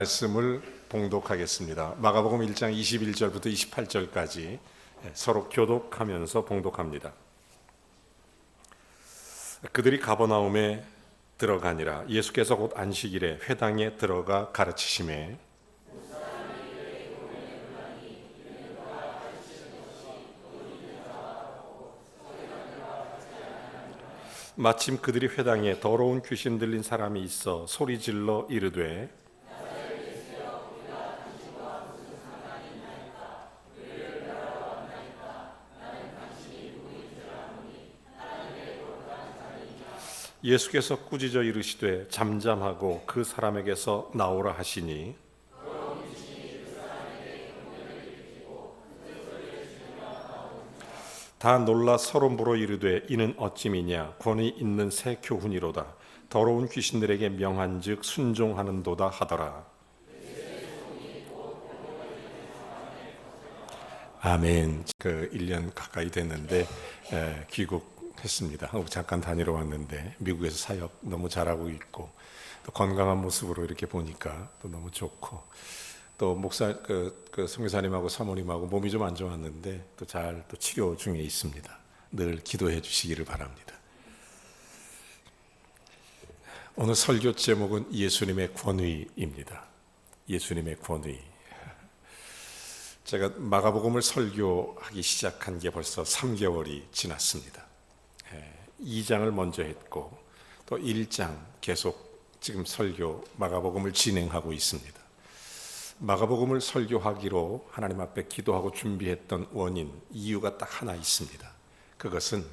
말씀을 봉독하겠습니다. 마가복음 1장 21절부터 28절까지 서로 교독하면서 봉독합니다. 그들이 가버나움에 들어가니라. 예수께서 곧 안식일에 회당에 들어가 가르치시매 마침 그들이 회당에 더러운 귀신 들린 사람이 있어 소리질러 이르되 예수께서 꾸짖어 이르시되 잠잠하고 그 사람에게서 나오라 하시니 다 놀라 서로 물어 이르되 이는 어찌미냐 권위 있는 새 교훈이로다. 더러운 귀신들에게 명한즉 순종하는도다 하더라. 아멘. 1년 가까이 됐는데 귀국했습니다. 잠깐 다니러 왔는데 미국에서 사역 너무 잘하고 있고 또 건강한 모습으로 이렇게 보니까 또 너무 좋고 또 목사 선교사님하고 사모님하고 몸이 좀 안 좋았는데 또 잘 또 치료 중에 있습니다. 늘 기도해 주시기를 바랍니다. 오늘 설교 제목은 예수님의 권위입니다. 예수님의 권위. 제가 마가복음을 설교하기 시작한 게 벌써 3개월이 지났습니다. 2장을 먼저 했고 또 1장 계속 지금 설교 마가복음을 진행하고 있습니다. 마가복음을 설교하기로 하나님 앞에 기도하고 준비했던 원인, 이유가 딱 하나 있습니다. 그것은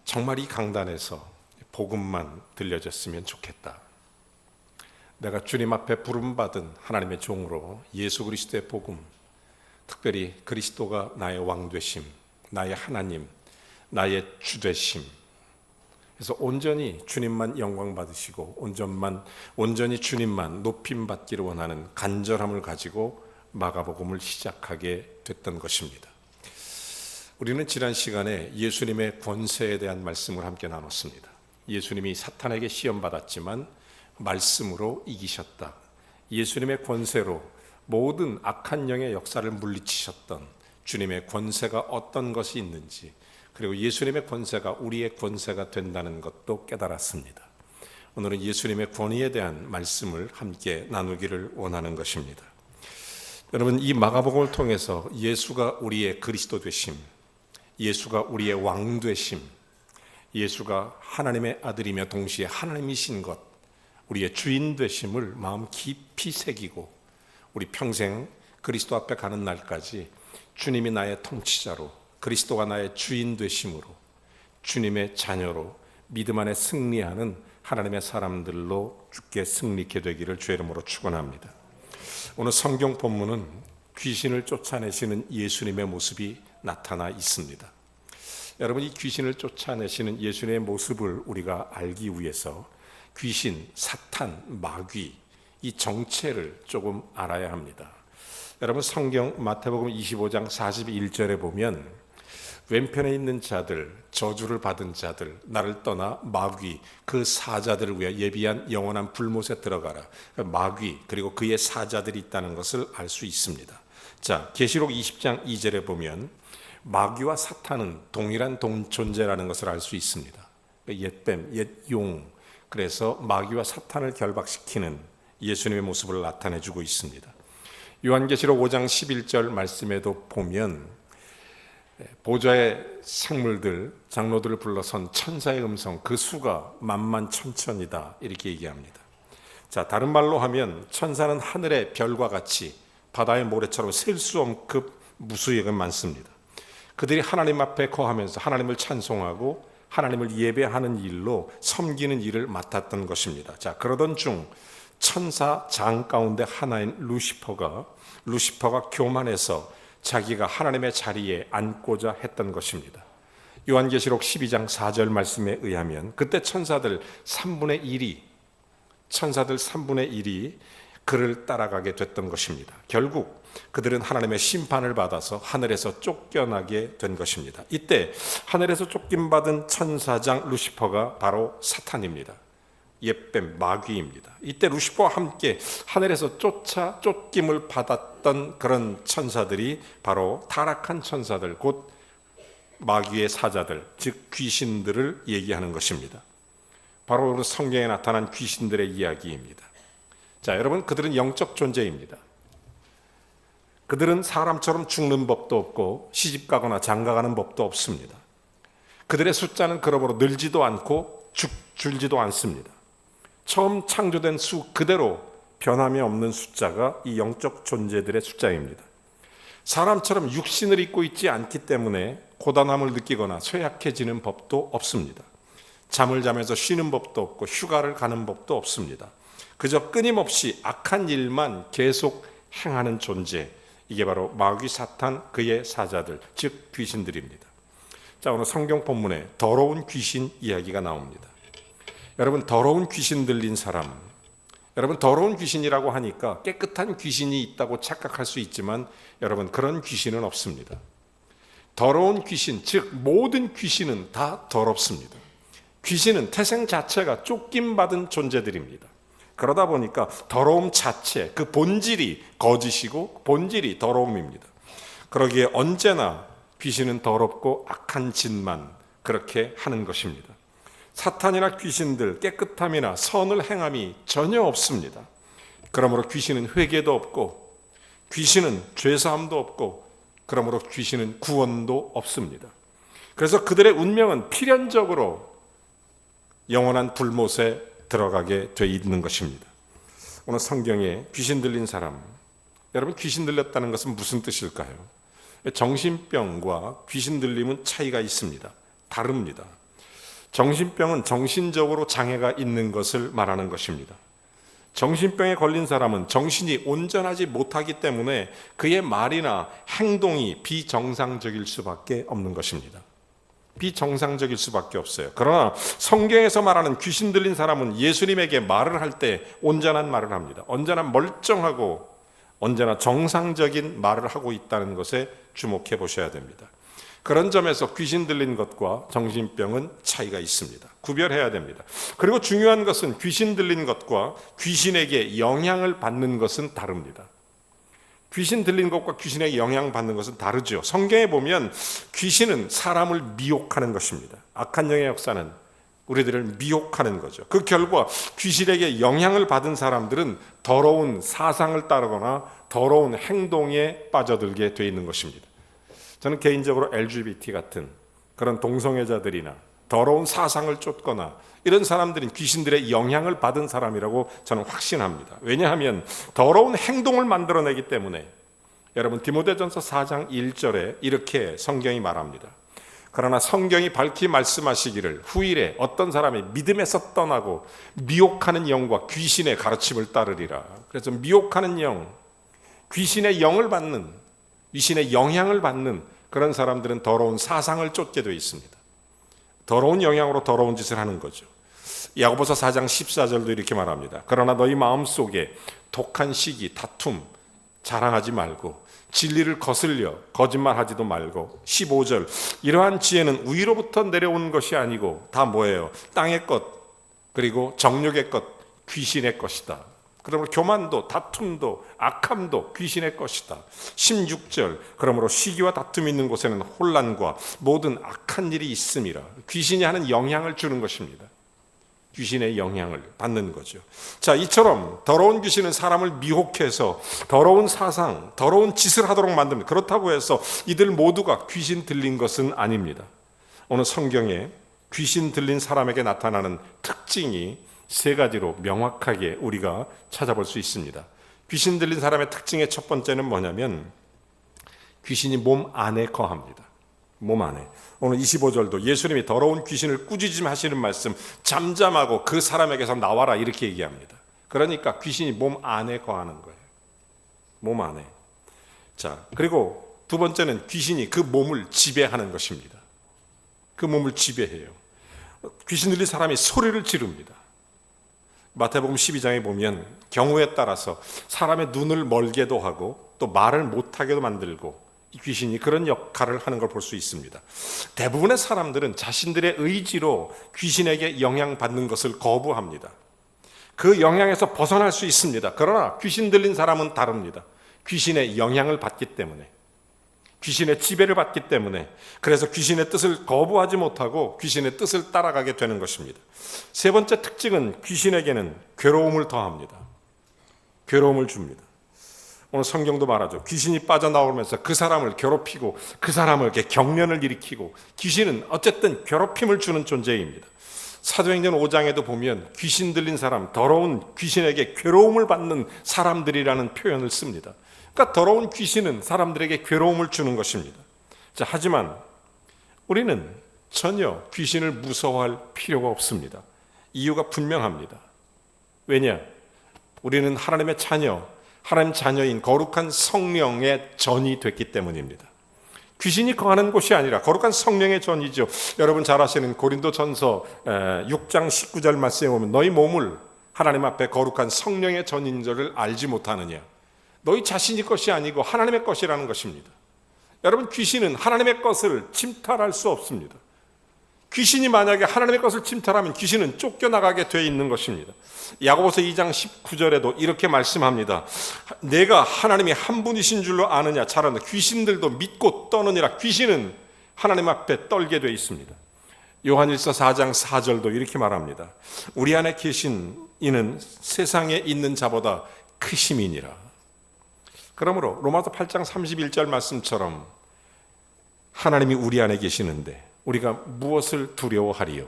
정말 이 강단에서 복음만 들려졌으면 좋겠다. 내가 주님 앞에 부름받은 하나님의 종으로 예수 그리스도의 복음, 특별히 그리스도가 나의 왕되심, 나의 하나님, 나의 주되심, 그래서 온전히 주님만 영광 받으시고 온전히 주님만 높임 받기를 원하는 간절함을 가지고 마가복음을 시작하게 됐던 것입니다. 우리는 지난 시간에 예수님의 권세에 대한 말씀을 함께 나눴습니다. 예수님이 사탄에게 시험받았지만 말씀으로 이기셨다. 예수님의 권세로 모든 악한 영의 역사를 물리치셨던 주님의 권세가 어떤 것이 있는지, 그리고 예수님의 권세가 우리의 권세가 된다는 것도 깨달았습니다. 오늘은 예수님의 권위에 대한 말씀을 함께 나누기를 원하는 것입니다. 여러분, 이 마가복음을 통해서 예수가 우리의 그리스도 되심, 예수가 우리의 왕 되심, 예수가 하나님의 아들이며 동시에 하나님이신 것, 우리의 주인 되심을 마음 깊이 새기고 우리 평생 그리스도 앞에 가는 날까지 주님이 나의 통치자로, 그리스도가 나의 주인 되심으로, 주님의 자녀로 믿음 안에 승리하는 하나님의 사람들로 주께 승리케 되기를 주의 이름으로 축원합니다. 오늘 성경 본문은 귀신을 쫓아내시는 예수님의 모습이 나타나 있습니다. 여러분, 이 귀신을 쫓아내시는 예수님의 모습을 우리가 알기 위해서 귀신, 사탄, 마귀, 이 정체를 조금 알아야 합니다. 여러분, 성경 마태복음 25장 41절에 보면 왼편에 있는 자들, 저주를 받은 자들, 나를 떠나 마귀, 그 사자들을 위해 예비한 영원한 불못에 들어가라. 마귀 그리고 그의 사자들이 있다는 것을 알 수 있습니다. 자, 계시록 20장 2절에 보면 마귀와 사탄은 동일한 존재라는 것을 알 수 있습니다. 옛뱀, 옛용, 그래서 마귀와 사탄을 결박시키는 예수님의 모습을 나타내주고 있습니다. 요한계시록 5장 11절 말씀에도 보면 보좌의 생물들, 장로들을 불러선 천사의 음성, 그 수가 만만천천이다, 이렇게 얘기합니다. 자, 다른 말로 하면 천사는 하늘의 별과 같이 바다의 모래처럼 셀 수 없급 무수히 많습니다. 그들이 하나님 앞에 거하면서 하나님을 찬송하고 하나님을 예배하는 일로 섬기는 일을 맡았던 것입니다. 자, 그러던 중 천사 장 가운데 하나인 루시퍼가 교만해서 자기가 하나님의 자리에 앉고자 했던 것입니다. 요한계시록 12장 4절 말씀에 의하면 그때 천사들 3분의 1이 그를 따라가게 됐던 것입니다. 결국 그들은 하나님의 심판을 받아서 하늘에서 쫓겨나게 된 것입니다. 이때 하늘에서 쫓김받은 천사장 루시퍼가 바로 사탄입니다. 옛뱀 마귀입니다. 이때 루시퍼와 함께 하늘에서 쫓김을 받았던 그런 천사들이 바로 타락한 천사들, 곧 마귀의 사자들, 즉 귀신들을 얘기하는 것입니다. 바로 성경에 나타난 귀신들의 이야기입니다. 자, 여러분, 그들은 영적 존재입니다. 그들은 사람처럼 죽는 법도 없고 시집가거나 장가가는 법도 없습니다. 그들의 숫자는 그러므로 늘지도 않고 줄지도 않습니다. 처음 창조된 수 그대로 변함이 없는 숫자가 이 영적 존재들의 숫자입니다. 사람처럼 육신을 입고 있지 않기 때문에 고단함을 느끼거나 쇠약해지는 법도 없습니다. 잠을 자면서 쉬는 법도 없고 휴가를 가는 법도 없습니다. 그저 끊임없이 악한 일만 계속 행하는 존재, 이게 바로 마귀 사탄 그의 사자들, 즉 귀신들입니다. 자, 오늘 성경 본문에 더러운 귀신 이야기가 나옵니다. 여러분, 더러운 귀신 들린 사람, 여러분, 더러운 귀신이라고 하니까 깨끗한 귀신이 있다고 착각할 수 있지만 여러분, 그런 귀신은 없습니다. 더러운 귀신, 즉 모든 귀신은 다 더럽습니다. 귀신은 태생 자체가 쫓김받은 존재들입니다. 그러다 보니까 더러움 자체, 그 본질이 거짓이고 본질이 더러움입니다. 그러기에 언제나 귀신은 더럽고 악한 짓만 그렇게 하는 것입니다. 사탄이나 귀신들 깨끗함이나 선을 행함이 전혀 없습니다. 그러므로 귀신은 회개도 없고 귀신은 죄사함도 없고 그러므로 귀신은 구원도 없습니다. 그래서 그들의 운명은 필연적으로 영원한 불못에 들어가게 돼 있는 것입니다. 오늘 성경에 귀신 들린 사람, 여러분, 귀신 들렸다는 것은 무슨 뜻일까요? 정신병과 귀신 들림은 차이가 있습니다. 다릅니다. 정신병은 정신적으로 장애가 있는 것을 말하는 것입니다. 정신병에 걸린 사람은 정신이 온전하지 못하기 때문에 그의 말이나 행동이 비정상적일 수밖에 없는 것입니다. 비정상적일 수밖에 없어요. 그러나 성경에서 말하는 귀신 들린 사람은 예수님에게 말을 할 때 온전한 말을 합니다. 언제나 멀쩡하고 언제나 정상적인 말을 하고 있다는 것에 주목해 보셔야 됩니다. 그런 점에서 귀신 들린 것과 정신병은 차이가 있습니다. 구별해야 됩니다. 그리고 중요한 것은 귀신 들린 것과 귀신에게 영향을 받는 것은 다릅니다. 귀신 들린 것과 귀신에게 영향받는 것은 다르죠. 성경에 보면 귀신은 사람을 미혹하는 것입니다. 악한 영의 역사는 우리들을 미혹하는 거죠. 그 결과 귀신에게 영향을 받은 사람들은 더러운 사상을 따르거나 더러운 행동에 빠져들게 돼 있는 것입니다. 저는 개인적으로 LGBT 같은 그런 동성애자들이나 더러운 사상을 쫓거나 이런 사람들은 귀신들의 영향을 받은 사람이라고 저는 확신합니다. 왜냐하면 더러운 행동을 만들어내기 때문에. 여러분, 디모데전서 4장 1절에 이렇게 성경이 말합니다. 그러나 성경이 밝히 말씀하시기를 후일에 어떤 사람이 믿음에서 떠나고 미혹하는 영과 귀신의 가르침을 따르리라. 그래서 미혹하는 영, 귀신의 영을 받는, 귀신의 영향을 받는 그런 사람들은 더러운 사상을 쫓게 되어 있습니다. 더러운 영향으로 더러운 짓을 하는 거죠. 야고보서 4장 14절도 이렇게 말합니다. 그러나 너희 마음속에 독한 시기, 다툼 자랑하지 말고 진리를 거슬려 거짓말하지도 말고 15절 이러한 지혜는 위로부터 내려온 것이 아니고 다 뭐예요? 땅의 것 그리고 정욕의 것 귀신의 것이다. 그러므로 교만도 다툼도 악함도 귀신의 것이다. 16절 그러므로 시기와 다툼이 있는 곳에는 혼란과 모든 악한 일이 있음이라. 귀신이 하는 영향을 주는 것입니다. 귀신의 영향을 받는 거죠. 자, 이처럼 더러운 귀신은 사람을 미혹해서 더러운 사상, 더러운 짓을 하도록 만듭니다. 그렇다고 해서 이들 모두가 귀신 들린 것은 아닙니다. 오늘 성경에 귀신 들린 사람에게 나타나는 특징이 세 가지로 명확하게 우리가 찾아볼 수 있습니다. 귀신 들린 사람의 특징의 첫 번째는 뭐냐면 귀신이 몸 안에 거합니다. 몸 안에. 오늘 25절도 예수님이 더러운 귀신을 꾸짖음 하시는 말씀, 잠잠하고 그 사람에게서 나와라 이렇게 얘기합니다. 그러니까 귀신이 몸 안에 거하는 거예요. 몸 안에. 자, 그리고 두 번째는 귀신이 그 몸을 지배하는 것입니다. 그 몸을 지배해요. 귀신 들린 사람이 소리를 지릅니다. 마태복음 12장에 보면 경우에 따라서 사람의 눈을 멀게도 하고 또 말을 못하게도 만들고 이 귀신이 그런 역할을 하는 걸 볼 수 있습니다. 대부분의 사람들은 자신들의 의지로 귀신에게 영향받는 것을 거부합니다. 그 영향에서 벗어날 수 있습니다. 그러나 귀신 들린 사람은 다릅니다. 귀신의 영향을 받기 때문에, 귀신의 지배를 받기 때문에, 그래서 귀신의 뜻을 거부하지 못하고 귀신의 뜻을 따라가게 되는 것입니다. 세 번째 특징은 귀신에게는 괴로움을 더합니다. 괴로움을 줍니다. 오늘 성경도 말하죠. 귀신이 빠져나오면서 그 사람을 괴롭히고 그 사람을 이렇게 경련을 일으키고, 귀신은 어쨌든 괴롭힘을 주는 존재입니다. 사도행전 5장에도 보면 귀신 들린 사람, 더러운 귀신에게 괴로움을 받는 사람들이라는 표현을 씁니다. 그러니까 더러운 귀신은 사람들에게 괴로움을 주는 것입니다. 자, 하지만 우리는 전혀 귀신을 무서워할 필요가 없습니다. 이유가 분명합니다. 왜냐? 우리는 하나님의 자녀, 하나님 자녀인 거룩한 성령의 전이 됐기 때문입니다. 귀신이 거하는 곳이 아니라 거룩한 성령의 전이죠. 여러분 잘 아시는 고린도전서 6장 19절 말씀에 보면 너희 몸을 하나님 앞에 거룩한 성령의 전인 줄을 알지 못하느냐. 너희 자신의 것이 아니고 하나님의 것이라는 것입니다. 여러분, 귀신은 하나님의 것을 침탈할 수 없습니다. 귀신이 만약에 하나님의 것을 침탈하면 귀신은 쫓겨나가게 되어 있는 것입니다. 야고보서 2장 19절에도 이렇게 말씀합니다. 내가 하나님이 한 분이신 줄로 아느냐. 잘 아는 귀신들도 믿고 떠느니라. 귀신은 하나님 앞에 떨게 되어 있습니다. 요한일서 4장 4절도 이렇게 말합니다. 우리 안에 계신 이는 세상에 있는 자보다 크심이니라. 그러므로 로마서 8장 31절 말씀처럼 하나님이 우리 안에 계시는데 우리가 무엇을 두려워하리요?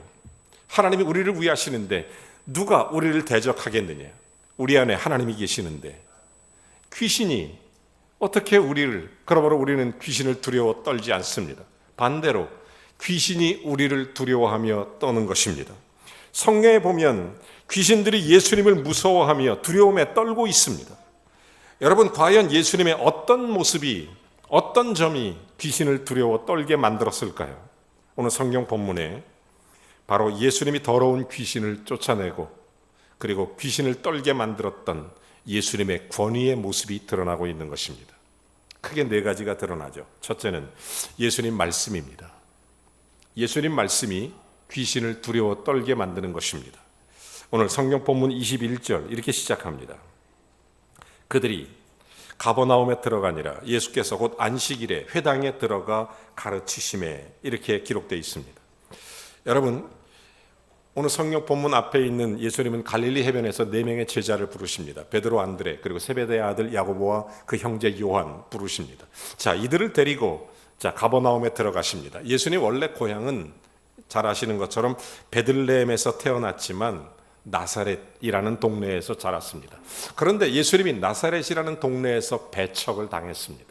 하나님이 우리를 위하시는데 누가 우리를 대적하겠느냐? 우리 안에 하나님이 계시는데 귀신이 어떻게 우리를, 그러므로 우리는 귀신을 두려워 떨지 않습니다. 반대로 귀신이 우리를 두려워하며 떠는 것입니다. 성경에 보면 귀신들이 예수님을 무서워하며 두려움에 떨고 있습니다. 여러분, 과연 예수님의 어떤 모습이, 어떤 점이 귀신을 두려워 떨게 만들었을까요? 오늘 성경 본문에 바로 예수님이 더러운 귀신을 쫓아내고 그리고 귀신을 떨게 만들었던 예수님의 권위의 모습이 드러나고 있는 것입니다. 크게 네 가지가 드러나죠. 첫째는 예수님 말씀입니다. 예수님 말씀이 귀신을 두려워 떨게 만드는 것입니다. 오늘 성경 본문 21절 이렇게 시작합니다. 그들이 가버나움에 들어가니라. 예수께서 곧 안식일에 회당에 들어가 가르치심에, 이렇게 기록되어 있습니다. 여러분, 오늘 성경 본문 앞에 있는 예수님은 갈릴리 해변에서 4명의 제자를 부르십니다. 베드로, 안드레, 그리고 세베대의 아들 야고보와 그 형제 요한 부르십니다. 자, 이들을 데리고 가버나움에 들어가십니다. 예수님 원래 고향은 잘 아시는 것처럼 베들레헴에서 태어났지만 나사렛이라는 동네에서 자랐습니다. 그런데 예수님이 나사렛이라는 동네에서 배척을 당했습니다.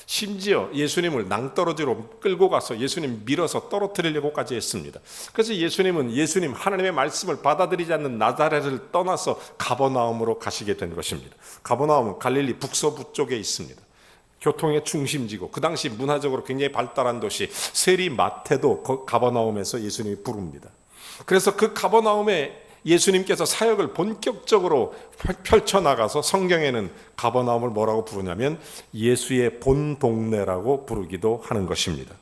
심지어 예수님을 낭떠러지로 끌고 가서 예수님 밀어서 떨어뜨리려고까지 했습니다. 그래서 예수님은 예수님 하나님의 말씀을 받아들이지 않는 나사렛을 떠나서 가버나움으로 가시게 된 것입니다. 가버나움은 갈릴리 북서부 쪽에 있습니다. 교통의 중심지고 그 당시 문화적으로 굉장히 발달한 도시 세리마태도 가버나움에서 예수님이 부릅니다. 그래서 그 가버나움에 예수님께서 사역을 본격적으로 펼쳐나가서 성경에는 가버나움을 뭐라고 부르냐면 예수의 본 동네라고 부르기도 하는 것입니다.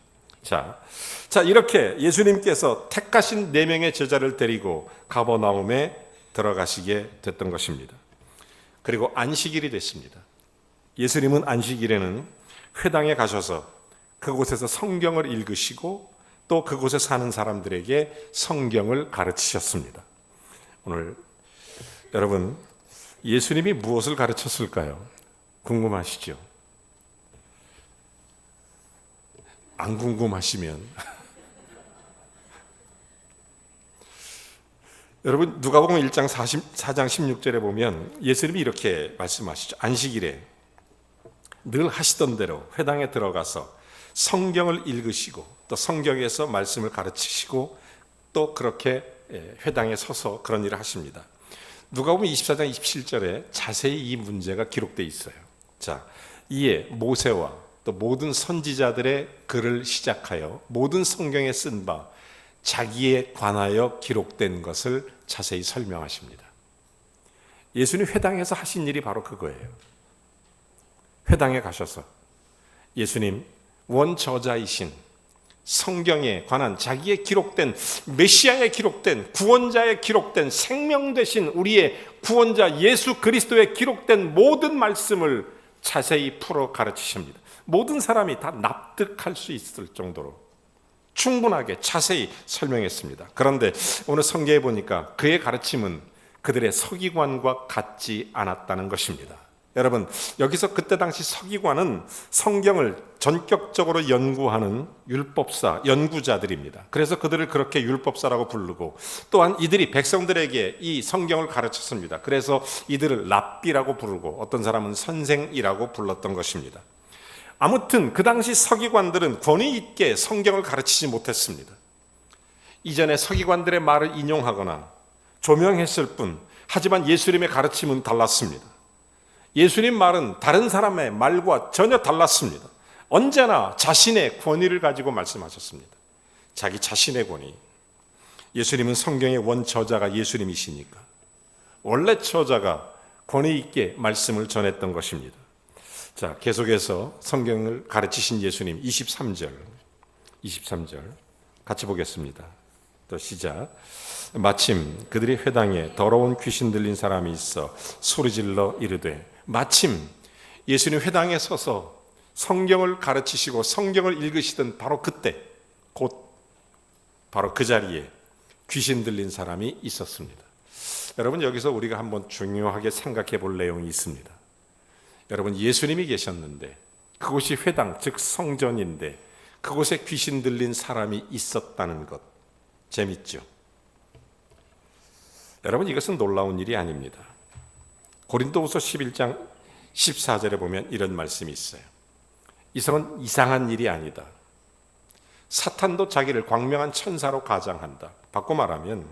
자, 이렇게 예수님께서 택하신 4명의 제자를 데리고 가버나움에 들어가시게 됐던 것입니다. 그리고 안식일이 됐습니다. 예수님은 안식일에는 회당에 가셔서 그곳에서 성경을 읽으시고 또 그곳에 사는 사람들에게 성경을 가르치셨습니다. 오늘 여러분, 예수님이 무엇을 가르쳤을까요? 궁금하시죠? 안 궁금하시면 여러분, 누가복음 1장 4장 16절에 보면 예수님이 이렇게 말씀하시죠. 안식일에 늘 하시던 대로 회당에 들어가서 성경을 읽으시고 또 성경에서 말씀을 가르치시고 또 그렇게 회당에 서서 그런 일을 하십니다. 누가복음 24장 27절에 자세히 이 문제가 기록되어 있어요. 자, 이에 모세와 또 모든 선지자들의 글을 시작하여 모든 성경에 쓴 바 자기에 관하여 기록된 것을 자세히 설명하십니다. 예수님 회당에서 하신 일이 바로 그거예요. 회당에 가셔서 예수님 원저자이신 성경에 관한 자기의 기록된 메시아에 기록된 구원자에 기록된 생명 되신 우리의 구원자 예수 그리스도에 기록된 모든 말씀을 자세히 풀어 가르치십니다. 모든 사람이 다 납득할 수 있을 정도로 충분하게 자세히 설명했습니다. 그런데 오늘 성경에 보니까 그의 가르침은 그들의 서기관과 같지 않았다는 것입니다. 여러분, 여기서 그때 당시 서기관은 성경을 전격적으로 연구하는 율법사, 연구자들입니다. 그래서 그들을 그렇게 율법사라고 부르고, 또한 이들이 백성들에게 이 성경을 가르쳤습니다. 그래서 이들을 랍비라고 부르고 어떤 사람은 선생이라고 불렀던 것입니다. 아무튼 그 당시 서기관들은 권위 있게 성경을 가르치지 못했습니다. 이전에 서기관들의 말을 인용하거나 조명했을 뿐, 하지만 예수님의 가르침은 달랐습니다. 예수님 말은 다른 사람의 말과 전혀 달랐습니다. 언제나 자신의 권위를 가지고 말씀하셨습니다. 자기 자신의 권위. 예수님은 성경의 원저자가 예수님이시니까 원래 저자가 권위 있게 말씀을 전했던 것입니다. 자, 계속해서 성경을 가르치신 예수님 23절 같이 보겠습니다. 또 시작. 마침 그들이 회당에 더러운 귀신 들린 사람이 있어 소리질러 이르되. 마침 예수님 회당에 서서 성경을 가르치시고 성경을 읽으시던 바로 그때, 곧 바로 그 자리에 귀신 들린 사람이 있었습니다. 여러분, 여기서 우리가 한번 중요하게 생각해 볼 내용이 있습니다. 여러분, 예수님이 계셨는데 그곳이 회당, 즉 성전인데 그곳에 귀신 들린 사람이 있었다는 것, 재밌죠? 여러분, 이것은 놀라운 일이 아닙니다. 고린도후서 11장 14절에 보면 이런 말씀이 있어요. 이성은 이상한 일이 아니다. 사탄도 자기를 광명한 천사로 가장한다. 바꿔 말하면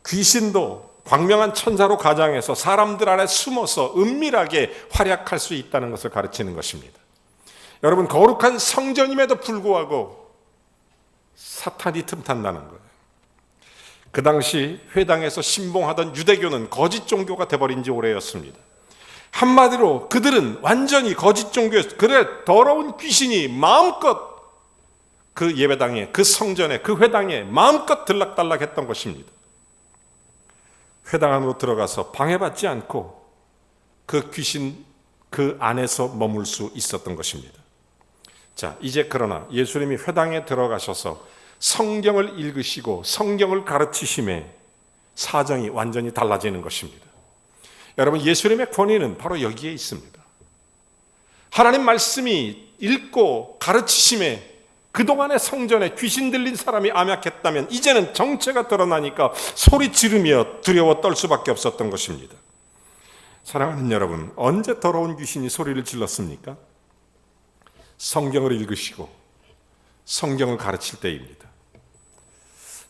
귀신도 광명한 천사로 가장해서 사람들 안에 숨어서 은밀하게 활약할 수 있다는 것을 가르치는 것입니다. 여러분, 거룩한 성전임에도 불구하고 사탄이 틈탄다는 거예요. 그 당시 회당에서 신봉하던 유대교는 거짓 종교가 돼버린 지 오래였습니다. 한마디로 그들은 완전히 거짓 종교였어요. 그래, 더러운 귀신이 마음껏 그 예배당에, 그 성전에, 그 회당에 마음껏 들락달락했던 것입니다. 회당 안으로 들어가서 방해받지 않고 그 귀신 그 안에서 머물 수 있었던 것입니다. 자, 이제 그러나 예수님이 회당에 들어가셔서 성경을 읽으시고 성경을 가르치심에 사정이 완전히 달라지는 것입니다. 여러분, 예수님의 권위는 바로 여기에 있습니다. 하나님 말씀이 읽고 가르치심에 그동안의 성전에 귀신 들린 사람이 암약했다면 이제는 정체가 드러나니까 소리 지르며 두려워 떨 수밖에 없었던 것입니다. 사랑하는 여러분, 언제 더러운 귀신이 소리를 질렀습니까? 성경을 읽으시고 성경을 가르칠 때입니다.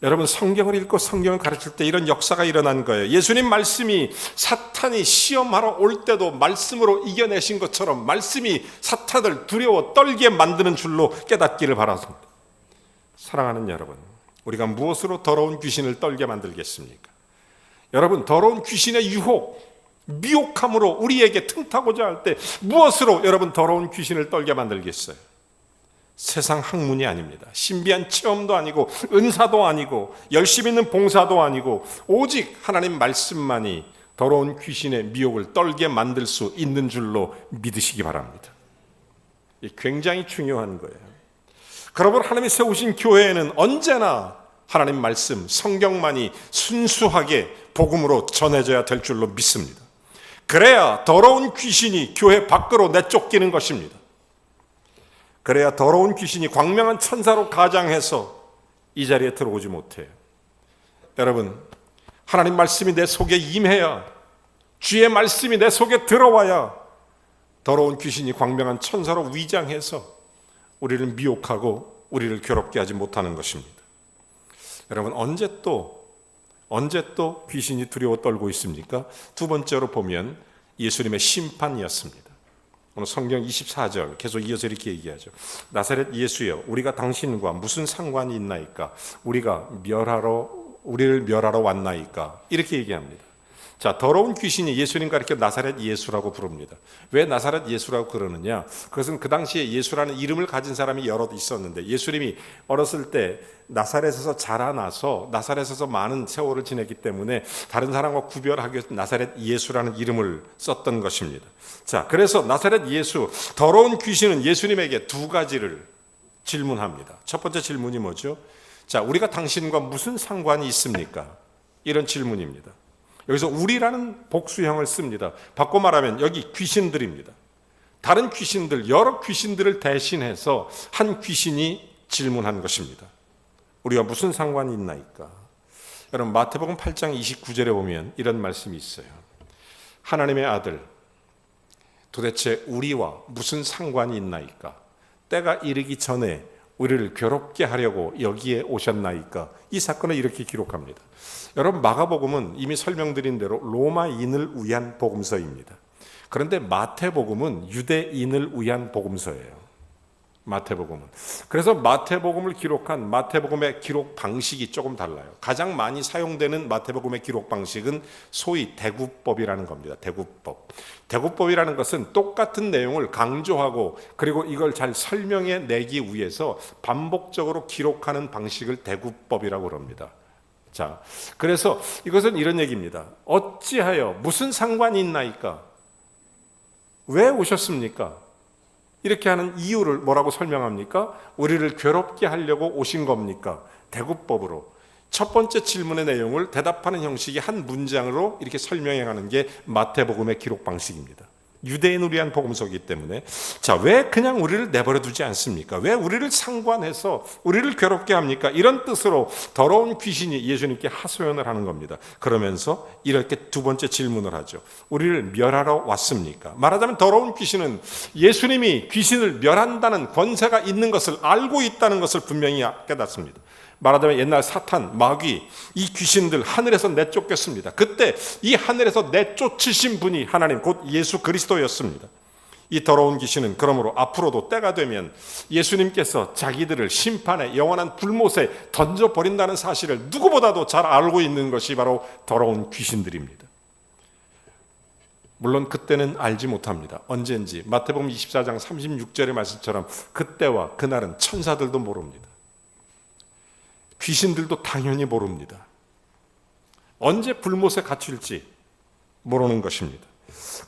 여러분, 성경을 읽고 성경을 가르칠 때 이런 역사가 일어난 거예요. 예수님 말씀이 사탄이 시험하러 올 때도 말씀으로 이겨내신 것처럼 말씀이 사탄을 두려워 떨게 만드는 줄로 깨닫기를 바랍니다. 사랑하는 여러분, 우리가 무엇으로 더러운 귀신을 떨게 만들겠습니까? 여러분, 더러운 귀신의 유혹, 미혹함으로 우리에게 틈타고자 할 때 무엇으로 여러분 더러운 귀신을 떨게 만들겠어요? 세상 학문이 아닙니다. 신비한 체험도 아니고 은사도 아니고 열심히 있는 봉사도 아니고 오직 하나님 말씀만이 더러운 귀신의 미혹을 떨게 만들 수 있는 줄로 믿으시기 바랍니다. 굉장히 중요한 거예요. 여러분, 하나님이 세우신 교회에는 언제나 하나님 말씀, 성경만이 순수하게 복음으로 전해져야 될 줄로 믿습니다. 그래야 더러운 귀신이 교회 밖으로 내쫓기는 것입니다. 그래야 더러운 귀신이 광명한 천사로 가장해서 이 자리에 들어오지 못해요. 여러분, 하나님 말씀이 내 속에 임해야, 주의 말씀이 내 속에 들어와야 더러운 귀신이 광명한 천사로 위장해서 우리를 미혹하고 우리를 괴롭게 하지 못하는 것입니다. 여러분, 언제 또 귀신이 두려워 떨고 있습니까? 두 번째로 보면 예수님의 심판이었습니다. 오늘 성경 24절 계속 이어서 이렇게 얘기하죠. 나사렛 예수여, 우리가 당신과 무슨 상관이 있나이까? 우리를 멸하러 왔나이까? 이렇게 얘기합니다. 자, 더러운 귀신이 예수님 가리켜 나사렛 예수라고 부릅니다. 왜 나사렛 예수라고 그러느냐? 그것은 그 당시에 예수라는 이름을 가진 사람이 여럿 있었는데, 예수님이 어렸을 때 나사렛에서 자라나서 나사렛에서 많은 세월을 지냈기 때문에 다른 사람과 구별하기 위해서 나사렛 예수라는 이름을 썼던 것입니다. 자, 그래서 나사렛 예수, 더러운 귀신은 예수님에게 두 가지를 질문합니다. 첫 번째 질문이 뭐죠? 자, 우리가 당신과 무슨 상관이 있습니까? 이런 질문입니다. 여기서 우리라는 복수형을 씁니다. 바꿔 말하면 여기 귀신들입니다. 다른 귀신들, 여러 귀신들을 대신해서 한 귀신이 질문한 것입니다. 우리가 무슨 상관이 있나이까? 여러분, 마태복음 8장 29절에 보면 이런 말씀이 있어요. 하나님의 아들, 도대체 우리와 무슨 상관이 있나이까? 때가 이르기 전에 우리를 괴롭게 하려고 여기에 오셨나이까? 이 사건을 이렇게 기록합니다. 여러분, 마가복음은 이미 설명드린 대로 로마인을 위한 복음서입니다. 그런데 마태복음은 유대인을 위한 복음서예요. 마태복음은. 그래서 마태복음을 기록한 마태복음의 기록 방식이 조금 달라요. 가장 많이 사용되는 마태복음의 기록 방식은 소위 대구법이라는 겁니다. 대구법. 대구법이라는 것은 똑같은 내용을 강조하고 그리고 이걸 잘 설명해 내기 위해서 반복적으로 기록하는 방식을 대구법이라고 합니다. 자, 그래서 이것은 이런 얘기입니다. 어찌하여 무슨 상관이 있나이까? 왜 오셨습니까? 이렇게 하는 이유를 뭐라고 설명합니까? 우리를 괴롭게 하려고 오신 겁니까? 대구법으로. 첫 번째 질문의 내용을 대답하는 형식의 한 문장으로 이렇게 설명해가는 게 마태복음의 기록 방식입니다. 유대인을 위한 복음서이기 때문에. 자, 왜 그냥 우리를 내버려 두지 않습니까? 왜 우리를 상관해서 우리를 괴롭게 합니까? 이런 뜻으로 더러운 귀신이 예수님께 하소연을 하는 겁니다. 그러면서 이렇게 두 번째 질문을 하죠. 우리를 멸하러 왔습니까? 말하자면 더러운 귀신은 예수님이 귀신을 멸한다는 권세가 있는 것을 알고 있다는 것을 분명히 깨닫습니다. 말하자면 옛날 사탄, 마귀, 이 귀신들 하늘에서 내쫓겼습니다. 그때 이 하늘에서 내쫓으신 분이 하나님, 곧 예수 그리스도였습니다. 이 더러운 귀신은 그러므로 앞으로도 때가 되면 예수님께서 자기들을 심판의 영원한 불못에 던져버린다는 사실을 누구보다도 잘 알고 있는 것이 바로 더러운 귀신들입니다. 물론 그때는 알지 못합니다. 언젠지 마태복음 24장 36절의 말씀처럼 그때와 그날은 천사들도 모릅니다. 귀신들도 당연히 모릅니다. 언제 불못에 갇힐지 모르는 것입니다.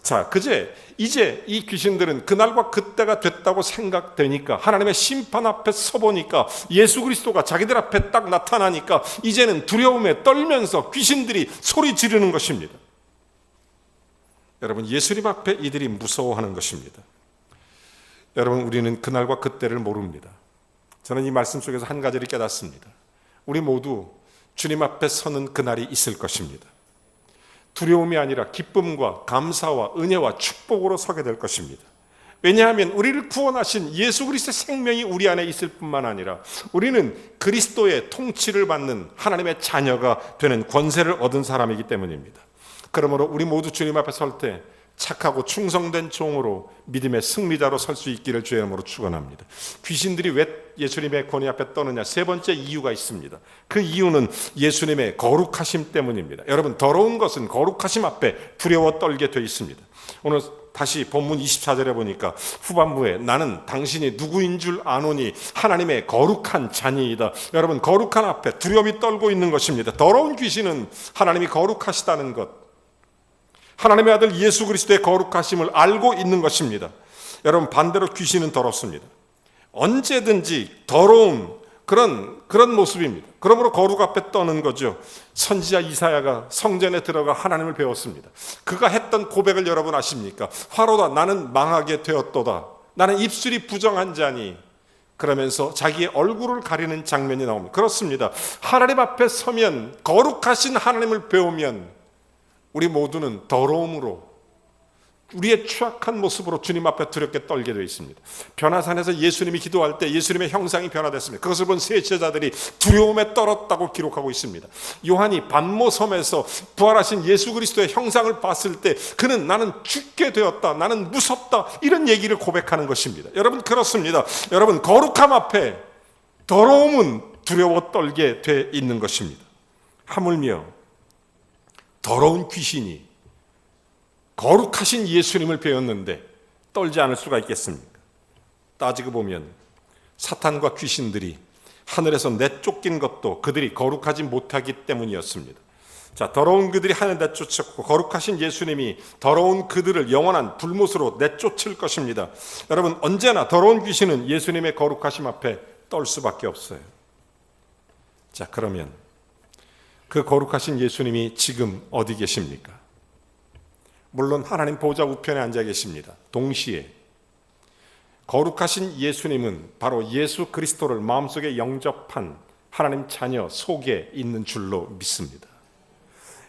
자, 이제 이 귀신들은 그날과 그때가 됐다고 생각되니까 하나님의 심판 앞에 서보니까 예수 그리스도가 자기들 앞에 딱 나타나니까 이제는 두려움에 떨면서 귀신들이 소리 지르는 것입니다. 여러분, 예수님 앞에 이들이 무서워하는 것입니다. 여러분, 우리는 그날과 그때를 모릅니다. 저는 이 말씀 속에서 한 가지를 깨닫습니다. 우리 모두 주님 앞에 서는 그날이 있을 것입니다. 두려움이 아니라 기쁨과 감사와 은혜와 축복으로 서게 될 것입니다. 왜냐하면 우리를 구원하신 예수 그리스도의 생명이 우리 안에 있을 뿐만 아니라 우리는 그리스도의 통치를 받는 하나님의 자녀가 되는 권세를 얻은 사람이기 때문입니다. 그러므로 우리 모두 주님 앞에 설 때 착하고 충성된 종으로 믿음의 승리자로 설 수 있기를 주의 이름으로 축원합니다. 귀신들이 왜 예수님의 권위 앞에 떠느냐? 세 번째 이유가 있습니다. 그 이유는 예수님의 거룩하심 때문입니다. 여러분, 더러운 것은 거룩하심 앞에 두려워 떨게 돼 있습니다. 오늘 다시 본문 24절에 보니까 후반부에 나는 당신이 누구인 줄 아노니 하나님의 거룩한 자녀이다. 여러분, 거룩한 앞에 두려움이 떨고 있는 것입니다. 더러운 귀신은 하나님이 거룩하시다는 것, 하나님의 아들 예수 그리스도의 거룩하심을 알고 있는 것입니다. 여러분, 반대로 귀신은 더럽습니다. 언제든지 더러운 그런 모습입니다. 그러므로 거룩 앞에 떠는 거죠. 선지자 이사야가 성전에 들어가 하나님을 배웠습니다. 그가 했던 고백을 여러분 아십니까? 화로다, 나는 망하게 되었도다. 나는 입술이 부정한 자니. 그러면서 자기의 얼굴을 가리는 장면이 나옵니다. 그렇습니다. 하나님 앞에 서면, 거룩하신 하나님을 배우면 우리 모두는 더러움으로, 우리의 추악한 모습으로 주님 앞에 두렵게 떨게 되어 있습니다. 변화산에서 예수님이 기도할 때 예수님의 형상이 변화됐습니다. 그것을 본 세 제자들이 두려움에 떨었다고 기록하고 있습니다. 요한이 반모섬에서 부활하신 예수 그리스도의 형상을 봤을 때 그는 나는 죽게 되었다, 나는 무섭다, 이런 얘기를 고백하는 것입니다. 여러분, 그렇습니다. 여러분, 거룩함 앞에 더러움은 두려워 떨게 돼 있는 것입니다. 하물며 더러운 귀신이 거룩하신 예수님을 배웠는데 떨지 않을 수가 있겠습니까? 따지고 보면 사탄과 귀신들이 하늘에서 내쫓긴 것도 그들이 거룩하지 못하기 때문이었습니다. 자, 더러운 그들이 하늘 내쫓았고 거룩하신 예수님이 더러운 그들을 영원한 불못으로 내쫓을 것입니다. 여러분, 언제나 더러운 귀신은 예수님의 거룩하심 앞에 떨 수밖에 없어요. 자, 그러면 그 거룩하신 예수님이 지금 어디 계십니까? 물론 하나님 보좌 우편에 앉아 계십니다. 동시에 거룩하신 예수님은 바로 예수 그리스도를 마음속에 영접한 하나님 자녀 속에 있는 줄로 믿습니다.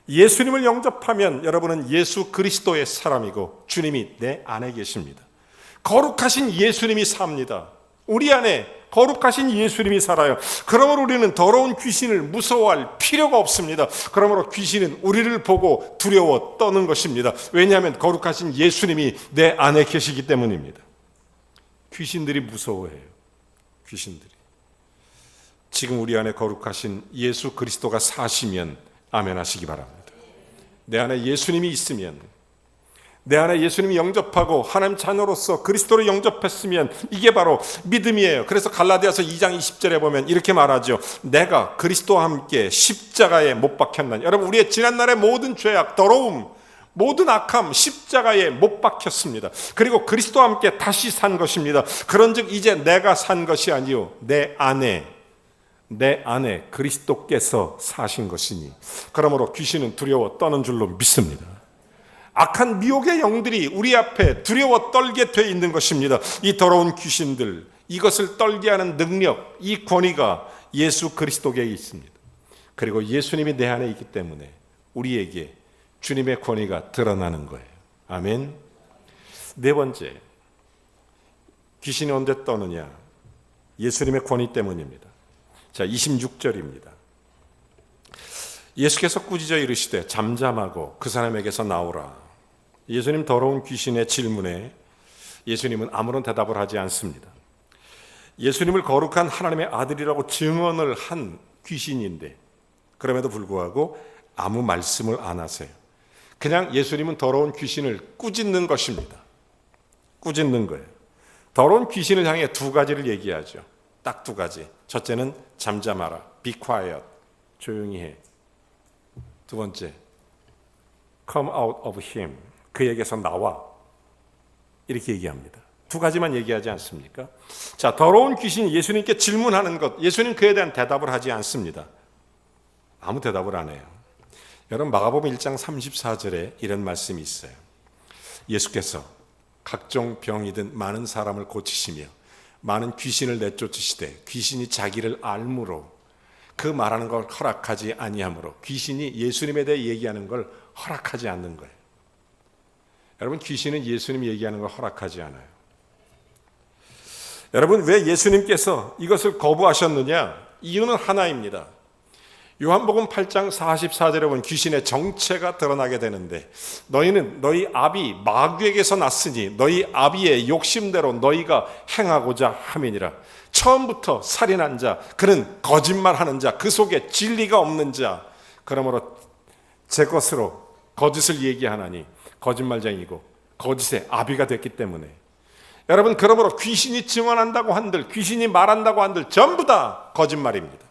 예수님을 영접하면 여러분은 예수 그리스도의 사람이고 주님이 내 안에 계십니다. 거룩하신 예수님이 삽니다. 우리 안에 거룩하신 예수님이 살아요. 그러므로 우리는 더러운 귀신을 무서워할 필요가 없습니다. 그러므로 귀신은 우리를 보고 두려워 떠는 것입니다. 왜냐하면 거룩하신 예수님이 내 안에 계시기 때문입니다. 귀신들이 무서워해요. 귀신들이. 지금 우리 안에 거룩하신 예수 그리스도가 사시면 아멘 하시기 바랍니다. 내 안에 예수님이 있으면, 내 안에 예수님이 영접하고 하나님 자녀로서 그리스도를 영접했으면 이게 바로 믿음이에요. 그래서 갈라디아서 2장 20절에 보면 이렇게 말하죠. 내가 그리스도와 함께 십자가에 못 박혔나니. 여러분, 우리의 지난날의 모든 죄악, 더러움, 모든 악함 십자가에 못 박혔습니다. 그리고 그리스도와 함께 다시 산 것입니다. 그런즉 이제 내가 산 것이 아니요 내 안에 그리스도께서 사신 것이니. 그러므로 귀신은 두려워 떠는 줄로 믿습니다. 악한 미혹의 영들이 우리 앞에 두려워 떨게 돼 있는 것입니다. 이 더러운 귀신들, 이것을 떨게 하는 능력, 이 권위가 예수 그리스도께 있습니다. 그리고 예수님이 내 안에 있기 때문에 우리에게 주님의 권위가 드러나는 거예요. 아멘. 네 번째, 귀신이 언제 떠느냐? 예수님의 권위 때문입니다. 자, 26절입니다. 예수께서 꾸짖어 이르시되 잠잠하고 그 사람에게서 나오라. 예수님 더러운 귀신의 질문에 예수님은 아무런 대답을 하지 않습니다. 예수님을 거룩한 하나님의 아들이라고 증언을 한 귀신인데 그럼에도 불구하고 아무 말씀을 안 하세요. 그냥 예수님은 더러운 귀신을 꾸짖는 것입니다. 꾸짖는 거예요. 더러운 귀신을 향해 두 가지를 얘기하죠. 딱 두 가지. 첫째는 잠잠하라. Be quiet. 조용히 해. 두 번째, come out of him. 그에게서 나와. 이렇게 얘기합니다. 두 가지만 얘기하지 않습니까? 자, 더러운 귀신이 예수님께 질문하는 것, 예수님 그에 대한 대답을 하지 않습니다. 아무 대답을 안 해요. 여러분, 마가복음 1장 34절에 이런 말씀이 있어요. 예수께서 각종 병이든 많은 사람을 고치시며 많은 귀신을 내쫓으시되 귀신이 자기를 알므로 그 말하는 걸 허락하지 아니하므로, 귀신이 예수님에 대해 얘기하는 걸 허락하지 않는 거예요. 여러분, 귀신은 예수님 얘기하는 걸 허락하지 않아요. 여러분, 왜 예수님께서 이것을 거부하셨느냐? 이유는 하나입니다. 요한복음 8장 44절에 보면 귀신의 정체가 드러나게 되는데, 너희는 너희 아비 마귀에게서 났으니 너희 아비의 욕심대로 너희가 행하고자 함이니라. 처음부터 살인한 자, 그는 거짓말하는 자, 그 속에 진리가 없는 자, 그러므로 제 것으로 거짓을 얘기하나니 거짓말쟁이고 거짓의 아비가 됐기 때문에. 여러분, 그러므로 귀신이 증언한다고 한들, 귀신이 말한다고 한들 전부 다 거짓말입니다.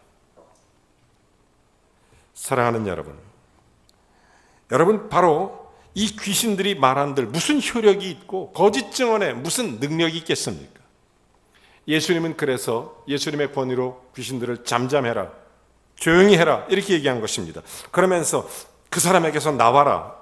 사랑하는 여러분, 바로 이 귀신들이 말한들 무슨 효력이 있고 거짓 증언에 무슨 능력이 있겠습니까? 예수님은 그래서 예수님의 권위로 귀신들을 잠잠해라, 조용히 해라, 이렇게 얘기한 것입니다. 그러면서 그 사람에게서 나와라.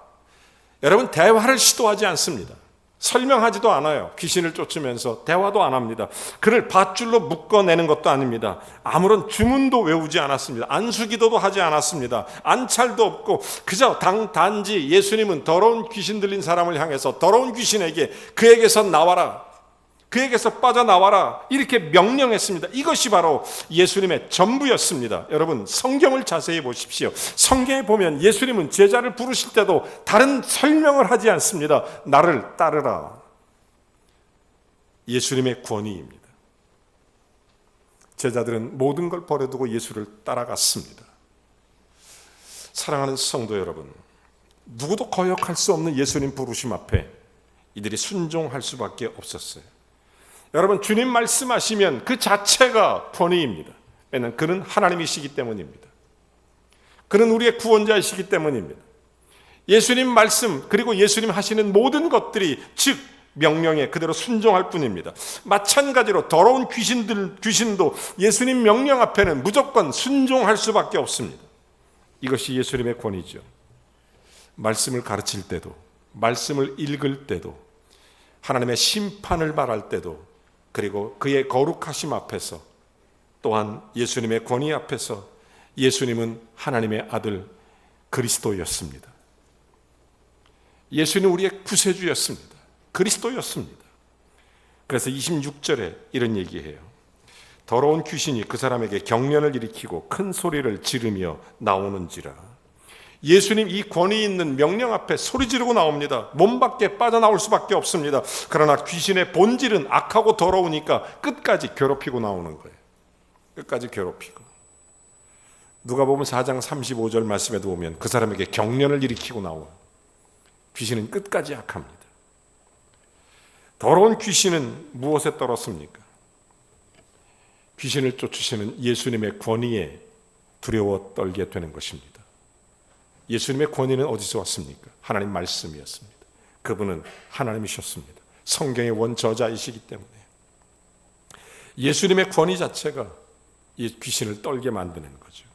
여러분, 대화를 시도하지 않습니다. 설명하지도 않아요. 귀신을 쫓으면서 대화도 안 합니다. 그를 밧줄로 묶어내는 것도 아닙니다. 아무런 주문도 외우지 않았습니다. 안수기도도 하지 않았습니다. 안찰도 없고 그저 단지 예수님은 더러운 귀신 들린 사람을 향해서 더러운 귀신에게 그에게서 나와라, 그에게서 빠져나와라, 이렇게 명령했습니다. 이것이 바로 예수님의 전부였습니다. 여러분, 성경을 자세히 보십시오. 성경에 보면 예수님은 제자를 부르실 때도 다른 설명을 하지 않습니다. 나를 따르라. 예수님의 권위입니다. 제자들은 모든 걸 버려두고 예수를 따라갔습니다. 사랑하는 성도 여러분, 누구도 거역할 수 없는 예수님 부르심 앞에 이들이 순종할 수밖에 없었어요. 여러분, 주님 말씀하시면 그 자체가 권위입니다. 왜냐하면 그는 하나님이시기 때문입니다. 그는 우리의 구원자이시기 때문입니다. 예수님 말씀, 그리고 예수님 하시는 모든 것들이 즉 명령에 그대로 순종할 뿐입니다. 마찬가지로 더러운 귀신도 예수님 명령 앞에는 무조건 순종할 수밖에 없습니다. 이것이 예수님의 권위죠. 말씀을 가르칠 때도, 말씀을 읽을 때도, 하나님의 심판을 말할 때도, 그리고 그의 거룩하심 앞에서, 또한 예수님의 권위 앞에서 예수님은 하나님의 아들 그리스도였습니다. 예수는 우리의 구세주였습니다. 그리스도였습니다. 그래서 26절에 이런 얘기해요. 더러운 귀신이 그 사람에게 경련을 일으키고 큰 소리를 지르며 나오는지라. 예수님 이 권위 있는 명령 앞에 소리 지르고 나옵니다. 몸 밖에 빠져나올 수밖에 없습니다. 그러나 귀신의 본질은 악하고 더러우니까 끝까지 괴롭히고 나오는 거예요. 끝까지 괴롭히고. 누가복음 4장 35절 말씀에도 보면 그 사람에게 경련을 일으키고 나오는, 귀신은 끝까지 악합니다. 더러운 귀신은 무엇에 떨었습니까? 귀신을 쫓으시는 예수님의 권위에 두려워 떨게 되는 것입니다. 예수님의 권위는 어디서 왔습니까? 하나님 말씀이었습니다. 그분은 하나님이셨습니다. 성경의 원저자이시기 때문에 예수님의 권위 자체가 이 귀신을 떨게 만드는 거죠.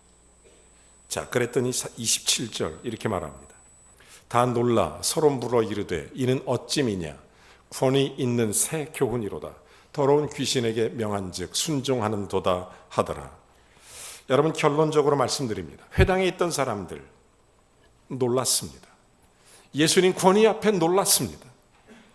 자, 그랬더니 27절 이렇게 말합니다. 다 놀라 서로 물어 이르되 이는 어찌미냐? 권위 있는 새 교훈이로다. 더러운 귀신에게 명한즉 순종하는 도다 하더라. 여러분, 결론적으로 말씀드립니다. 회당에 있던 사람들 놀랐습니다. 예수님 권위 앞에 놀랐습니다.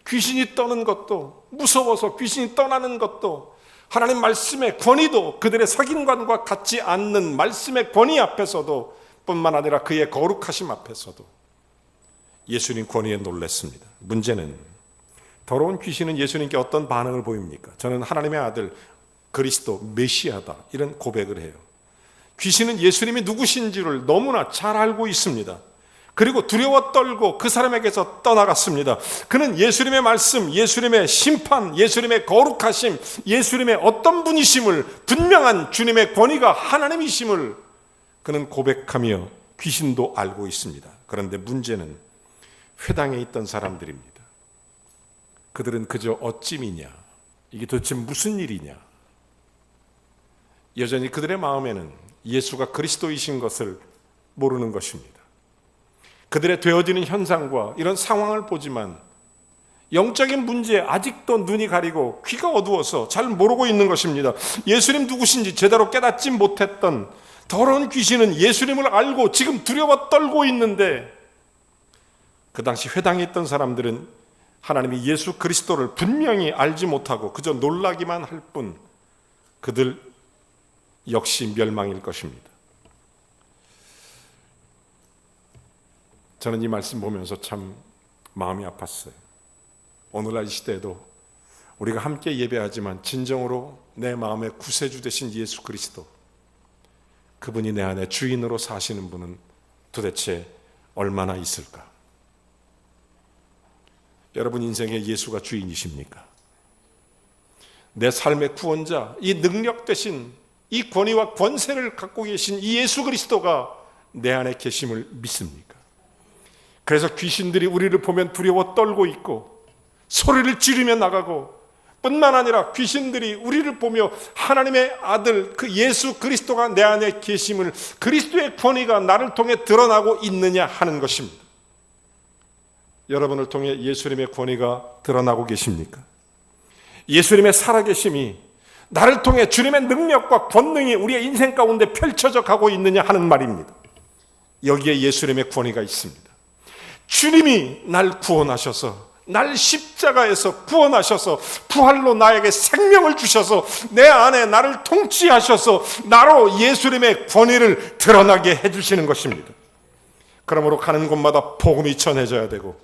귀신이 떠는 것도, 무서워서 귀신이 떠나는 것도, 하나님 말씀의 권위도 그들의 석인관과 같지 않는 말씀의 권위 앞에서도, 뿐만 아니라 그의 거룩하심 앞에서도 예수님 권위에 놀랐습니다. 문제는 더러운 귀신은 예수님께 어떤 반응을 보입니까? 저는 하나님의 아들 그리스도 메시아다, 이런 고백을 해요. 귀신은 예수님이 누구신지를 너무나 잘 알고 있습니다. 그리고 두려워 떨고 그 사람에게서 떠나갔습니다. 그는 예수님의 말씀, 예수님의 심판, 예수님의 거룩하심, 예수님의 어떤 분이심을, 분명한 주님의 권위가 하나님이심을 그는 고백하며 귀신도 알고 있습니다. 그런데 문제는 회당에 있던 사람들입니다. 그들은 그저 어찌미냐, 이게 도대체 무슨 일이냐, 여전히 그들의 마음에는 예수가 그리스도이신 것을 모르는 것입니다. 그들의 되어지는 현상과 이런 상황을 보지만 영적인 문제에 아직도 눈이 가리고 귀가 어두워서 잘 모르고 있는 것입니다. 예수님 누구신지 제대로 깨닫지 못했던 더러운 귀신은 예수님을 알고 지금 두려워 떨고 있는데, 그 당시 회당에 있던 사람들은 하나님이 예수 그리스도를 분명히 알지 못하고 그저 놀라기만 할 뿐, 그들 역시 멸망일 것입니다. 저는 이 말씀 보면서 참 마음이 아팠어요. 오늘날 이 시대에도 우리가 함께 예배하지만 진정으로 내 마음의 구세주 되신 예수 그리스도, 그분이 내 안에 주인으로 사시는 분은 도대체 얼마나 있을까? 여러분 인생에 예수가 주인이십니까? 내 삶의 구원자, 이 능력 되신, 이 권위와 권세를 갖고 계신 이 예수 그리스도가 내 안에 계심을 믿습니까? 그래서 귀신들이 우리를 보면 두려워 떨고 있고 소리를 지르며 나가고, 뿐만 아니라 귀신들이 우리를 보며 하나님의 아들 그 예수 그리스도가 내 안에 계심을, 그리스도의 권위가 나를 통해 드러나고 있느냐 하는 것입니다. 여러분을 통해 예수님의 권위가 드러나고 계십니까? 예수님의 살아계심이 나를 통해 주님의 능력과 권능이 우리의 인생 가운데 펼쳐져 가고 있느냐 하는 말입니다. 여기에 예수님의 권위가 있습니다. 주님이 날 구원하셔서, 날 십자가에서 구원하셔서 부활로 나에게 생명을 주셔서 내 안에 나를 통치하셔서 나로 예수님의 권위를 드러나게 해주시는 것입니다. 그러므로 가는 곳마다 복음이 전해져야 되고,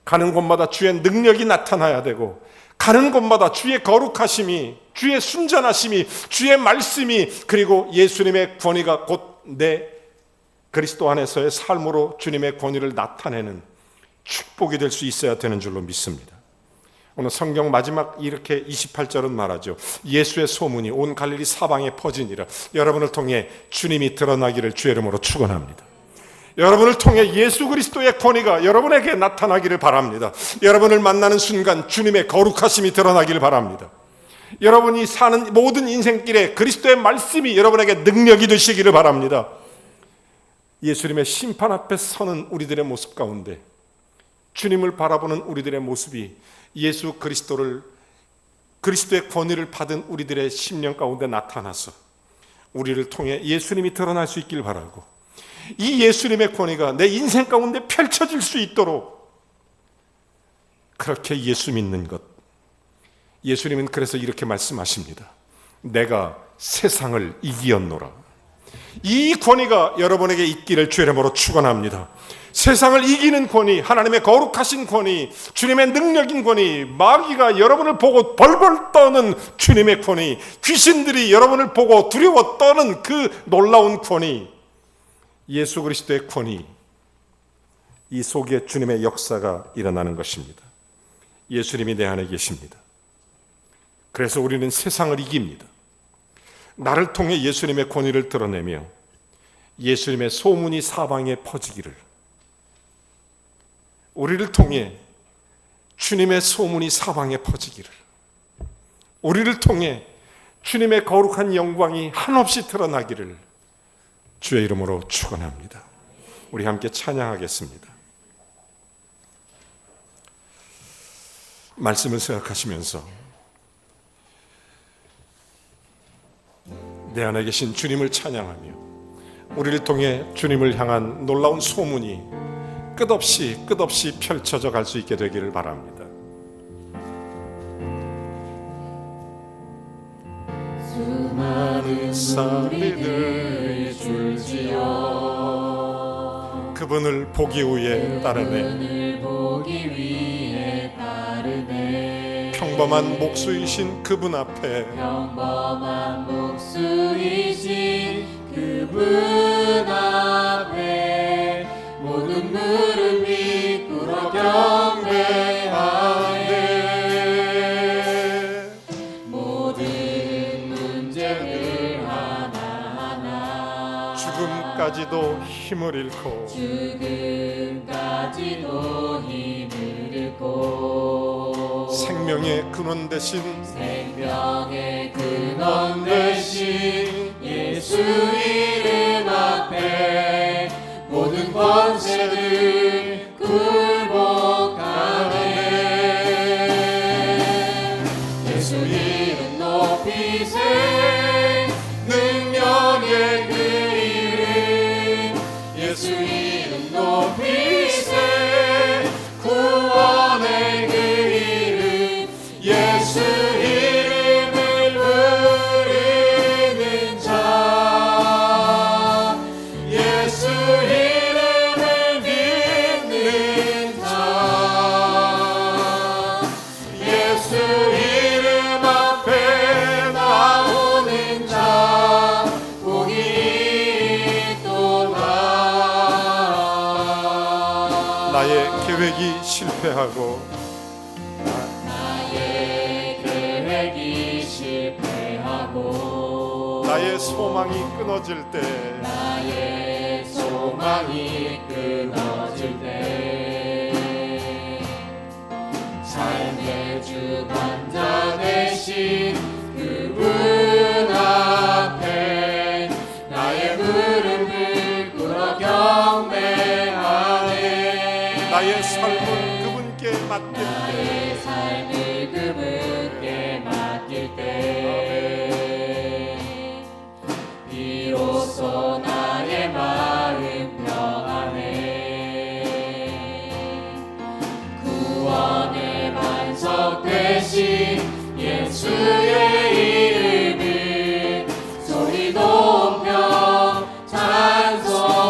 가는 곳마다 주의 능력이 나타나야 되고, 가는 곳마다 주의 거룩하심이, 주의 순전하심이, 주의 말씀이, 그리고 예수님의 권위가 곧 내 그리스도 안에서의 삶으로 주님의 권위를 나타내는 축복이 될 수 있어야 되는 줄로 믿습니다. 오늘 성경 마지막 이렇게 28절은 말하죠. 예수의 소문이 온 갈릴리 사방에 퍼지니라. 여러분을 통해 주님이 드러나기를 주의 이름으로 축원합니다. 여러분을 통해 예수 그리스도의 권위가 여러분에게 나타나기를 바랍니다. 여러분을 만나는 순간 주님의 거룩하심이 드러나기를 바랍니다. 여러분이 사는 모든 인생길에 그리스도의 말씀이 여러분에게 능력이 되시기를 바랍니다. 예수님의 심판 앞에 서는 우리들의 모습 가운데 주님을 바라보는 우리들의 모습이 예수 그리스도의 권위를 받은 우리들의 심령 가운데 나타나서 우리를 통해 예수님이 드러날 수 있길 바라고, 이 예수님의 권위가 내 인생 가운데 펼쳐질 수 있도록 그렇게 예수 믿는 것. 예수님은 그래서 이렇게 말씀하십니다. 내가 세상을 이기었노라. 이 권위가 여러분에게 있기를 주의 이름으로 축원합니다. 세상을 이기는 권위, 하나님의 거룩하신 권위, 주님의 능력인 권위, 마귀가 여러분을 보고 벌벌 떠는 주님의 권위, 귀신들이 여러분을 보고 두려워 떠는 그 놀라운 권위, 예수 그리스도의 권위, 이 속에 주님의 역사가 일어나는 것입니다. 예수님이 내 안에 계십니다. 그래서 우리는 세상을 이깁니다. 나를 통해 예수님의 권위를 드러내며 예수님의 소문이 사방에 퍼지기를, 우리를 통해 주님의 소문이 사방에 퍼지기를, 우리를 통해 주님의 거룩한 영광이 한없이 드러나기를 주의 이름으로 축원합니다. 우리 함께 찬양하겠습니다. 말씀을 생각하시면서 내 안에 계신 주님을 찬양하며 우리를 통해 주님을 향한 놀라운 소문이 끝없이 펼쳐져 갈 수 있게 되기를 바랍니다. 수많은 소리들 줄지어 그분을 보기 위해 따르네. 평범한 목수이신 그분 앞에, 평범한 목수이신 그분 앞에 모든 무릎이 꿇어 경배하네. 모든 문제들 하나하나 죽음까지도 힘을 잃고 생명의 근원 대신 예수 이름 앞에 모든 권세들 굴복하네. 예수 이름 높이세 능력의 그 이름, 예수 이름 높이세 구원의 그 이름, 예수 이름을 부르는 자, 예수 이름을 믿는 자, 예수 이름 앞에 나오는 자 복이 있도다. 나의 계획이 실패하고 나의 소망이 끊어질 때, 나의 소망이 끊어질 때 삶의 주관자 되신 그분 앞에 나의 무릎을 꿇어 경배하네. 나의 삶을 그분께 맡길 때, 나의 삶을 그분께 맡길 때 비로소 나의 마음 평안해. 구원의 반석 되신 예수의 이름을 소리 높여 찬송하네.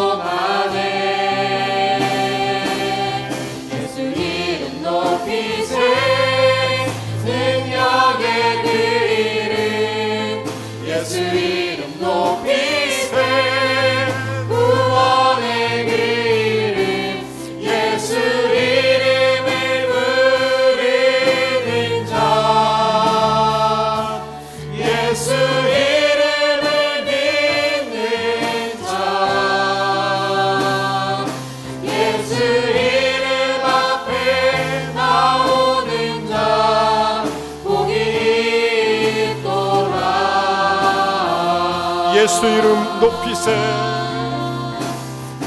예수 이름 높이세 능력의 그 이름, 예수 이름 높이세 구원의 예수 이름 높이세.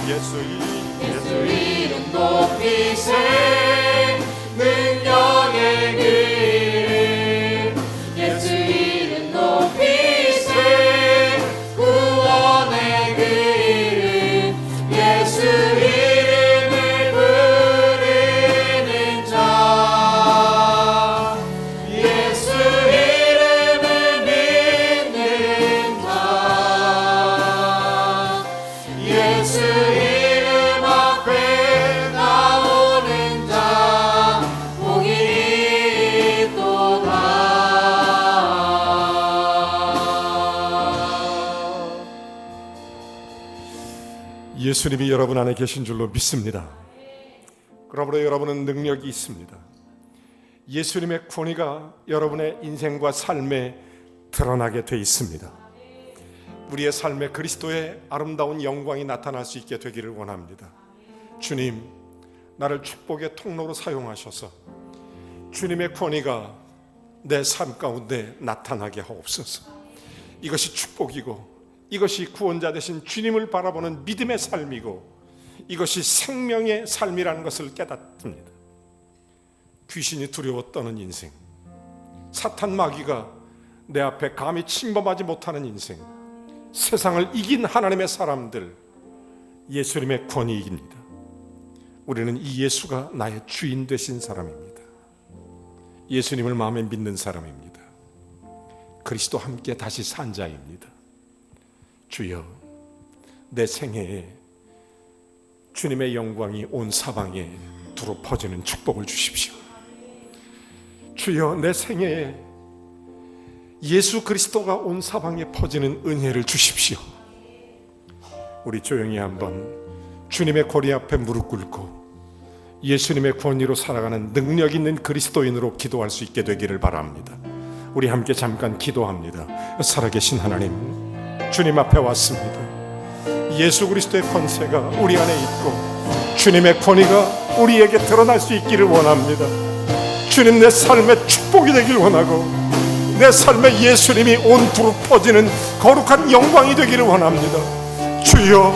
예수 이름 높이세. 능력의 그 이름 예수 이름 높이세. 구원의 그 이름 예수 이름을 부르는 자. 예수 이름을 믿는 자. 예수 이름 앞에 나오는 자 복이 있도다. 예수님이 여러분 안에 계신 줄로 믿습니다. 그러므로 여러분은 능력이 있습니다. 예수님의 권위가 여러분의 인생과 삶에 드러나게 돼 있습니다. 우리의 삶에 그리스도의 아름다운 영광이 나타날 수 있게 되기를 원합니다. 주님, 나를 축복의 통로로 사용하셔서 주님의 권위가 내 삶 가운데 나타나게 하옵소서. 이것이 축복이고 이것이 구원자 되신 주님을 바라보는 믿음의 삶이고 이것이 생명의 삶이라는 것을 깨닫습니다. 귀신이 두려워 떠는 인생, 사탄 마귀가 내 앞에 감히 침범하지 못하는 인생, 세상을 이긴 하나님의 사람들, 예수님의 권위입니다. 우리는 이 예수가 나의 주인 되신 사람입니다. 예수님을 마음에 믿는 사람입니다. 그리스도 함께 다시 산 자입니다. 주여, 내 생애에 주님의 영광이 온 사방에 두루 퍼지는 축복을 주십시오. 주여, 내 생애에 예수 그리스도가 온 사방에 퍼지는 은혜를 주십시오. 우리 조용히 한번 주님의 고리 앞에 무릎 꿇고 예수님의 권위로 살아가는 능력 있는 그리스도인으로 기도할 수 있게 되기를 바랍니다. 우리 함께 잠깐 기도합니다. 살아계신 하나님, 주님 앞에 왔습니다. 예수 그리스도의 권세가 우리 안에 있고 주님의 권위가 우리에게 드러날 수 있기를 원합니다. 주님, 내 삶에 축복이 되길 원하고 내 삶에 예수님이 온 두루 퍼지는 거룩한 영광이 되기를 원합니다. 주여,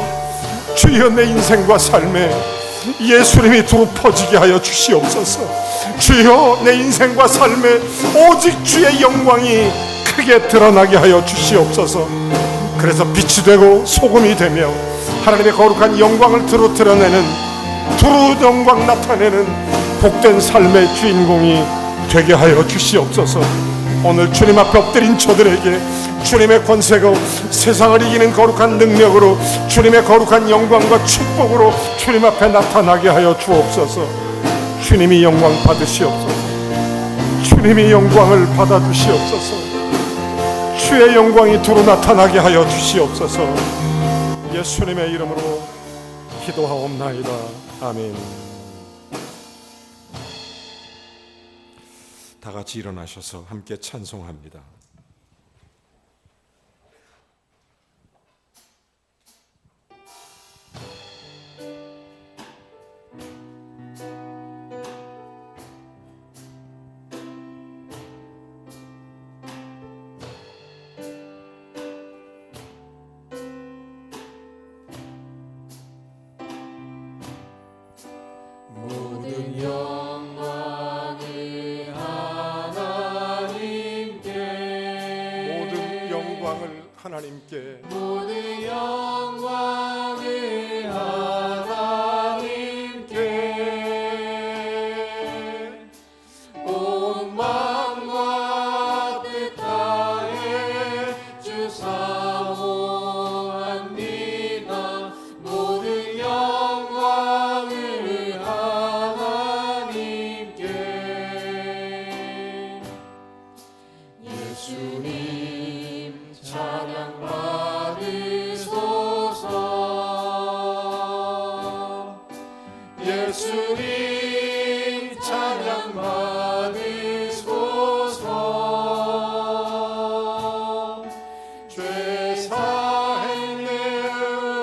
주여, 내 인생과 삶에 예수님이 두루 퍼지게 하여 주시옵소서. 주여, 내 인생과 삶에 오직 주의 영광이 크게 드러나게 하여 주시옵소서. 그래서 빛이 되고 소금이 되며 하나님의 거룩한 영광을 두루 드러내는, 두루 영광 나타내는 복된 삶의 주인공이 되게 하여 주시옵소서. 오늘 주님 앞에 엎드린 저들에게 주님의 권세가 세상을 이기는 거룩한 능력으로 주님의 거룩한 영광과 축복으로 주님 앞에 나타나게 하여 주옵소서. 주님이 영광 받으시옵소서. 주님이 영광을 받아주시옵소서. 주의 영광이 두루 나타나게 하여 주시옵소서. 예수님의 이름으로 기도하옵나이다. 아멘. 다 같이 일어나셔서 함께 찬송합니다. 모든 영광을 하나님께, 모든 영광을 하나님께, 모든 영광을 하나님께, 온 마음과 뜻 다해 주 사모합니다. 모든 영광을 하나님께. 예수님 찬양 받으소서. 예수님 찬양 받으소서. 죄 사했네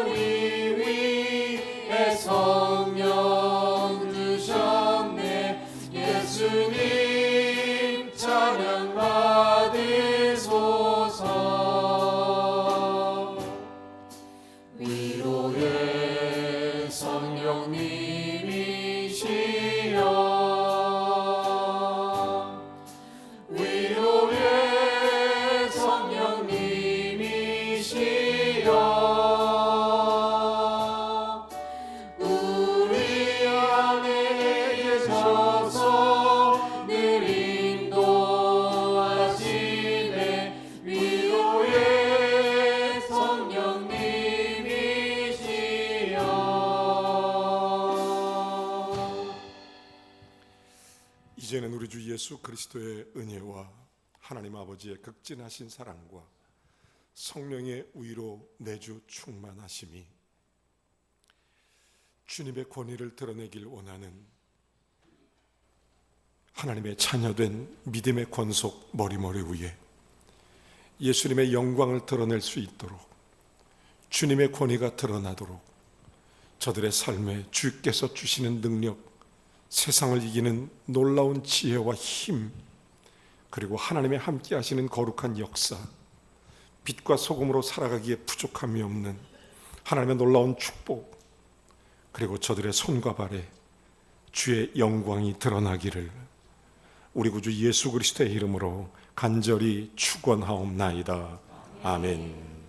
우리 위에 성령 주셨네. 예수님 찬양 받으소서. 예수 그리스도의 은혜와 하나님 아버지의 극진하신 사랑과 성령의 우위로 내주 충만하심이 주님의 권위를 드러내길 원하는 하나님의 자녀된 믿음의 권속 머리머리 위에 예수님의 영광을 드러낼 수 있도록, 주님의 권위가 드러나도록 저들의 삶에 주께서 주시는 능력, 세상을 이기는 놀라운 지혜와 힘, 그리고 하나님의 함께 하시는 거룩한 역사, 빛과 소금으로 살아가기에 부족함이 없는 하나님의 놀라운 축복, 그리고 저들의 손과 발에 주의 영광이 드러나기를 우리 구주 예수 그리스도의 이름으로 간절히 축원하옵나이다. 아멘.